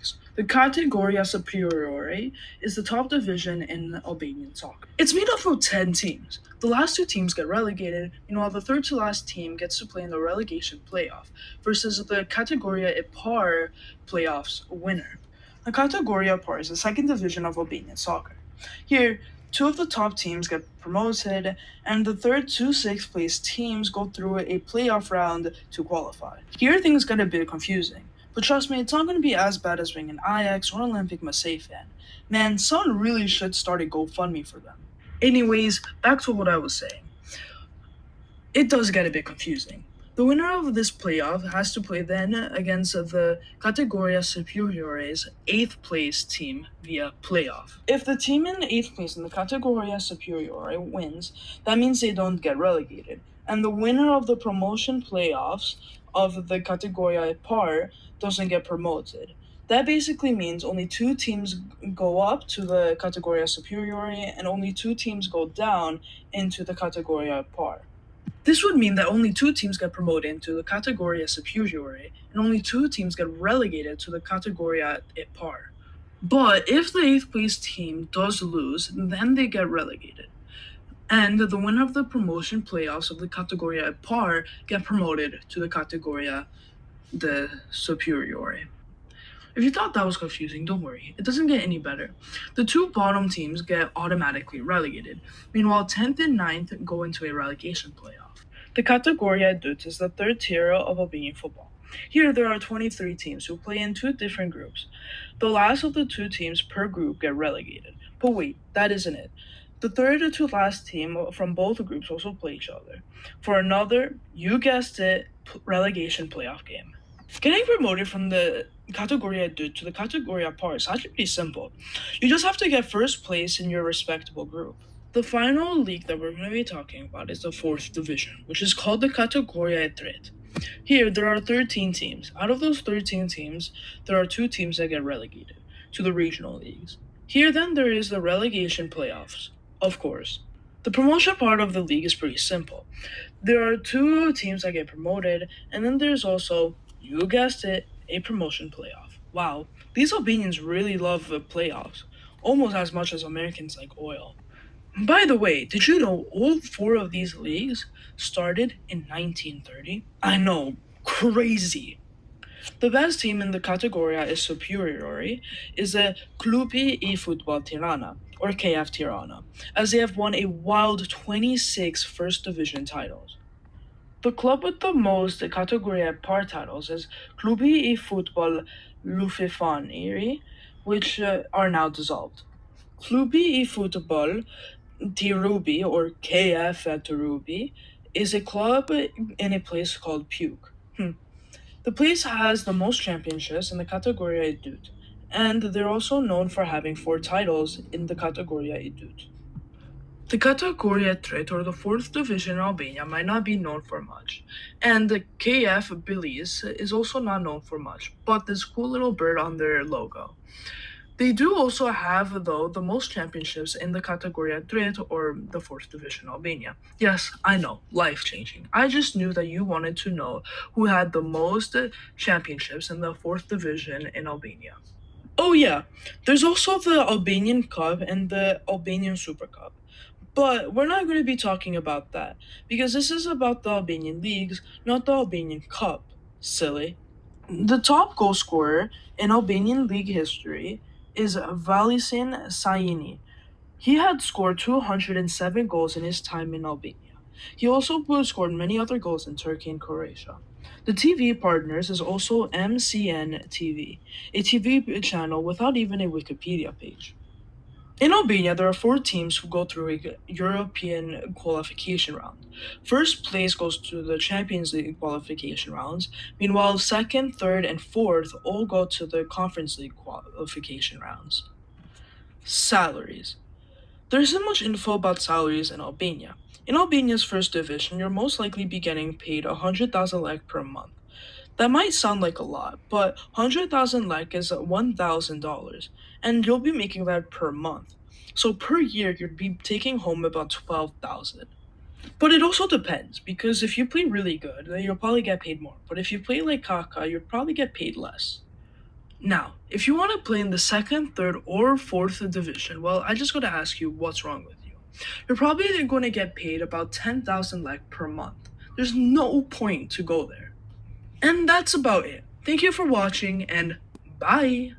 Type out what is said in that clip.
leagues. The Categoria Superiore is the top division in Albanian soccer. It's made up of 10 teams. The last two teams get relegated, meanwhile the third to last team gets to play in the relegation playoff versus the Categoria Ipar playoffs winner. The Categoria Ipar is the second division of Albanian soccer. Here, two of the top teams get promoted, and the third to sixth place teams go through a playoff round to qualify. Here things get a bit confusing, but trust me, it's not going to be as bad as being an Ajax or Olympic Marseille fan. Man, someone really should start a GoFundMe for them. Anyways, back to what I was saying. It does get a bit confusing. The winner of this playoff has to play then against the Categoria Superiore's 8th place team via playoff. If the team in 8th place in the Categoria Superiore wins, that means they don't get relegated. And the winner of the promotion playoffs of the Categoria Par doesn't get promoted. That basically means only two teams go up to the Categoria Superiore and only two teams go down into the Categoria Par. This would mean that only two teams get promoted into the Categoria Superiore and only two teams get relegated to the Categoria Ipar. But if the 8th place team does lose, then they get relegated. And the winner of the promotion playoffs of the Categoria Ipar get promoted to the Categoria de Superiore. If you thought that was confusing, don't worry. It doesn't get any better. The two bottom teams get automatically relegated. Meanwhile, 10th and 9th go into a relegation playoff. The Categoria Dut is the third tier of Albanian football. Here, there are 23 teams who play in two different groups. The last of the two teams per group get relegated. But wait, that isn't it. The third to last team from both groups also play each other for another, you guessed it, relegation playoff game. Getting promoted from the Categoria Dut to the Categoria Par is actually pretty simple. You just have to get first place in your respectable group. The final league that we're going to be talking about is the 4th division, which is called the Categoria Tret. Here, there are 13 teams. Out of those 13 teams, there are two teams that get relegated to the regional leagues. Here, then, there is the relegation playoffs, of course. The promotion part of the league is pretty simple. There are two teams that get promoted, and then there's also, you guessed it, a promotion playoff. Wow, these Albanians really love the playoffs, almost as much as Americans like oil. By the way, did you know all four of these leagues started in 1930? I know, crazy. The best team in the Categoria is Superiore is the Clubi e Football Tirana, or KF Tirana, as they have won a wild 26 First Division titles. The club with the most Categoria Par titles is Clubi e Football Lufefaniri, which are now dissolved. Clubi e Football Tirubi, or KF Tirubi, is a club in a place called Puke. The place has the most championships in the Categoria Edut, and they're also known for having 4 titles in the Categoria Edut. The Categoria Tret, or the 4th division in Albania, might not be known for much, and the KF Belize is also not known for much, but this cool little bird on their logo. They do also have, though, the most championships in the Categoria Tret, or the 4th division Albania. Yes, I know, life-changing. I just knew that you wanted to know who had the most championships in the 4th division in Albania. Oh yeah, there's also the Albanian Cup and the Albanian Super Cup. But we're not going to be talking about that, because this is about the Albanian leagues, not the Albanian Cup. Silly. The top goal scorer in Albanian league history is Valisin Sajini. He had scored 207 goals in his time in Albania. He also scored many other goals in Turkey and Croatia. The TV partners is also MCN TV, a TV channel without even a Wikipedia page. In Albania, there are 4 teams who go through a European qualification round. First place goes to the Champions League qualification rounds, meanwhile, second, third, and fourth all go to the Conference League qualification rounds. Salaries. There isn't much info about salaries in Albania. In Albania's first division, you'll most likely be getting paid 100,000 lek per month. That might sound like a lot, but 100,000 lek is $1,000, and you'll be making that per month. So per year, you'd be taking home about 12,000. But it also depends, because if you play really good, then you'll probably get paid more. But if you play like Kaka, you'll probably get paid less. Now, if you want to play in the second, third, or fourth division, well, I just gotta ask you what's wrong with you. You're probably going to get paid about 10,000 lek per month. There's no point to go there. And that's about it. Thank you for watching, and bye!